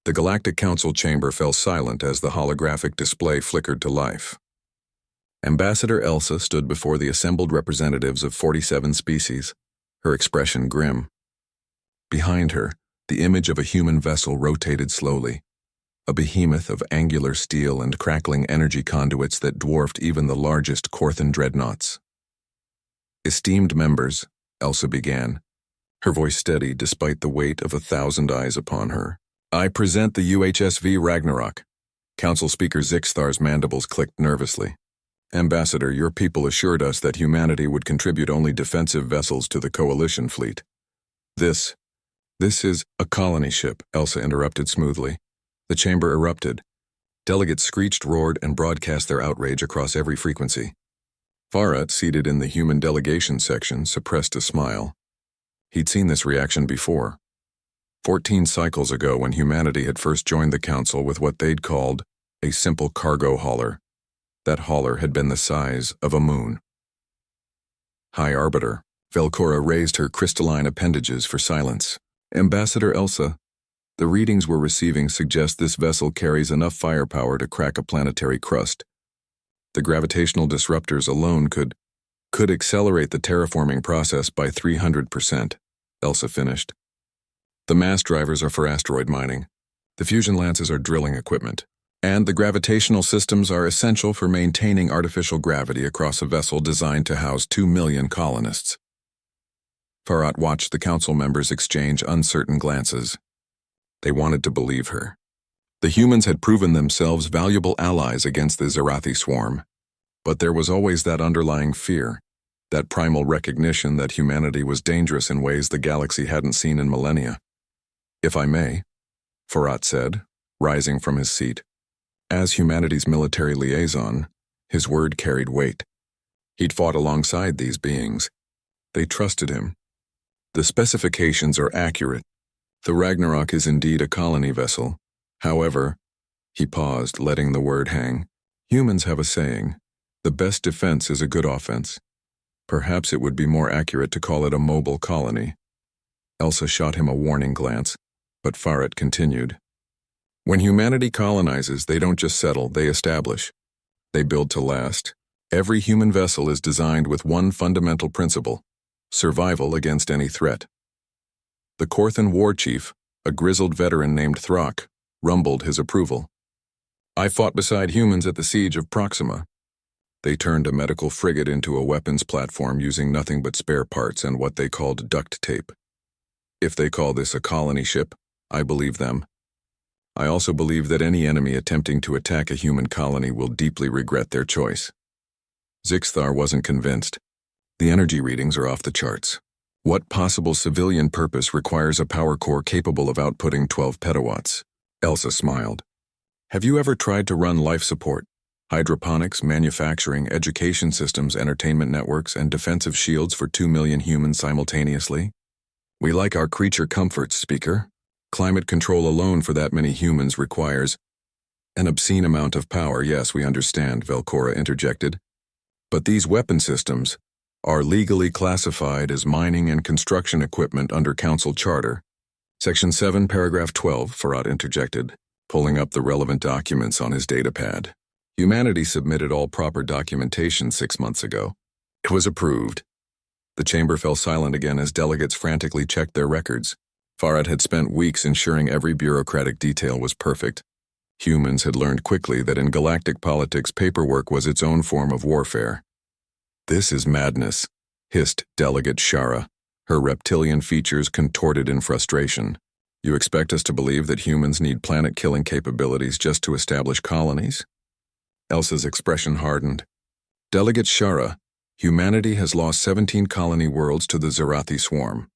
The Galactic Council chamber fell silent as the holographic display flickered to life. Ambassador Elsa stood before the assembled representatives of 47 species, her expression grim. Behind her, the image of a human vessel rotated slowly, a behemoth of angular steel and crackling energy conduits that dwarfed even the largest Korthan dreadnoughts. "Esteemed members," Elsa began, her voice steady despite the weight of 1,000 eyes upon her. "I present the UHSV Ragnarok." Council Speaker Zixthar's mandibles clicked nervously. "Ambassador, your people assured us that humanity would contribute only defensive vessels to the coalition fleet. This is a colony ship," Elsa interrupted smoothly. The chamber erupted. Delegates screeched, roared, and broadcast their outrage across every frequency. Farhat, seated in the human delegation section, suppressed a smile. He'd seen this reaction before. 14 cycles ago, when humanity had first joined the council with what they'd called a simple cargo hauler. That hauler had been the size of a moon. "High Arbiter," Velcora raised her crystalline appendages for silence. "Ambassador Elsa, the readings we're receiving suggest this vessel carries enough firepower to crack a planetary crust. The gravitational disruptors alone could accelerate the terraforming process by 300%, Elsa finished. "The mass drivers are for asteroid mining. The fusion lances are drilling equipment. And the gravitational systems are essential for maintaining artificial gravity across a vessel designed to house 2 million colonists." Farhat watched the council members exchange uncertain glances. They wanted to believe her. The humans had proven themselves valuable allies against the Zarathi swarm. But there was always that underlying fear, that primal recognition that humanity was dangerous in ways the galaxy hadn't seen in millennia. "If I may," Farhat said, rising from his seat. As humanity's military liaison, his word carried weight. He'd fought alongside these beings. They trusted him. "The specifications are accurate. The Ragnarok is indeed a colony vessel. However," he paused, letting the word hang, "humans have a saying, the best defense is a good offense. Perhaps it would be more accurate to call it a mobile colony." Elsa shot him a warning glance, but Farhat continued. "When humanity colonizes, they don't just settle, they establish. They build to last. Every human vessel is designed with one fundamental principle: survival against any threat." The Korthan war chief, a grizzled veteran named Thrak, rumbled his approval. "I fought beside humans at the siege of Proxima. They turned a medical frigate into a weapons platform using nothing but spare parts and what they called duct tape. If they call this a colony ship, I believe them. I also believe that any enemy attempting to attack a human colony will deeply regret their choice." Zixthar wasn't convinced. "The energy readings are off the charts. What possible civilian purpose requires a power core capable of outputting 12 petawatts?" Elsa smiled. "Have you ever tried to run life support, hydroponics, manufacturing, education systems, entertainment networks, and defensive shields for 2 million humans simultaneously? We like our creature comforts, Speaker. Climate control alone for that many humans requires an obscene amount of power." "Yes, we understand," Velcora interjected. "But these weapon systems are legally classified as mining and construction equipment under Council Charter. Section 7, Paragraph 12, Farhat interjected, pulling up the relevant documents on his datapad. "Humanity submitted all proper documentation 6 months ago. It was approved." The chamber fell silent again as delegates frantically checked their records. Farhat had spent weeks ensuring every bureaucratic detail was perfect. Humans had learned quickly that in galactic politics, paperwork was its own form of warfare. "This is madness," hissed Delegate Shara, her reptilian features contorted in frustration. "You expect us to believe that humans need planet-killing capabilities just to establish colonies?" Elsa's expression hardened. "Delegate Shara, humanity has lost 17 colony worlds to the Zarathi swarm.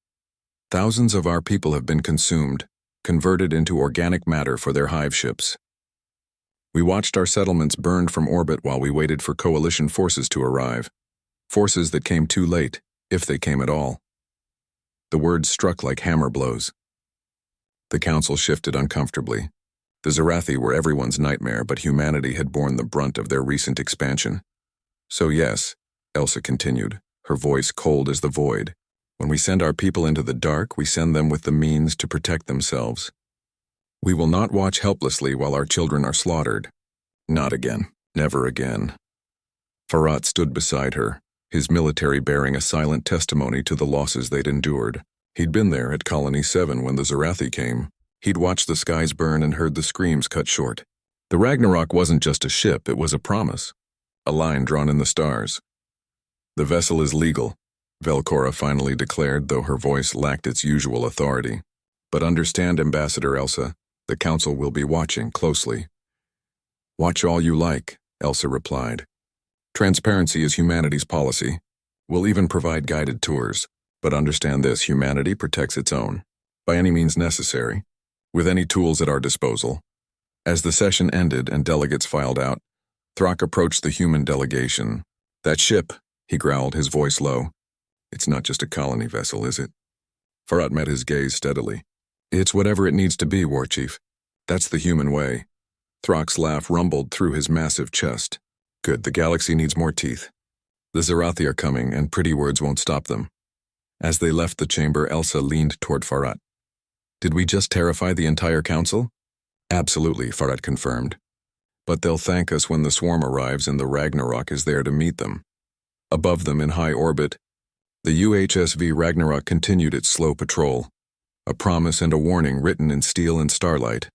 Thousands of our people have been consumed, converted into organic matter for their hive ships. We watched our settlements burned from orbit while we waited for coalition forces to arrive. Forces that came too late, if they came at all." The words struck like hammer blows. The council shifted uncomfortably. The Zarathi were everyone's nightmare, but humanity had borne the brunt of their recent expansion. "So yes," Elsa continued, her voice cold as the void, "when we send our people into the dark, we send them with the means to protect themselves. We will not watch helplessly while our children are slaughtered. Not again. Never again. Farad stood beside her, his military bearing a silent testimony to the losses they'd endured. He'd been there at Colony 7 when the Zarathi came. He'd watched the skies burn and heard the screams cut short. The Ragnarok wasn't just a ship, it was a promise. A line drawn in the stars. The vessel is legal, Velcora finally declared, though her voice lacked its usual authority. But understand, Ambassador Elsa, the Council will be watching closely. Watch all you like, Elsa replied. Transparency is humanity's policy. We'll even provide guided tours. But understand this, humanity protects its own, by any means necessary, with any tools at our disposal. As the session ended and delegates filed out, Thrak approached the human delegation. That ship, he growled, his voice low. It's not just a colony vessel, is it? Farad met his gaze steadily. It's whatever it needs to be, War Chief. That's the human way. Thrak's laugh rumbled through his massive chest. Good, the galaxy needs more teeth. The Zarathi are coming, and pretty words won't stop them. As they left the chamber, Elsa leaned toward Farad. Did we just terrify the entire council? Absolutely, Farad confirmed. But they'll thank us when the swarm arrives and the Ragnarok is there to meet them. Above them in high orbit, the UHSV Ragnarok continued its slow patrol, a promise and a warning written in steel and starlight.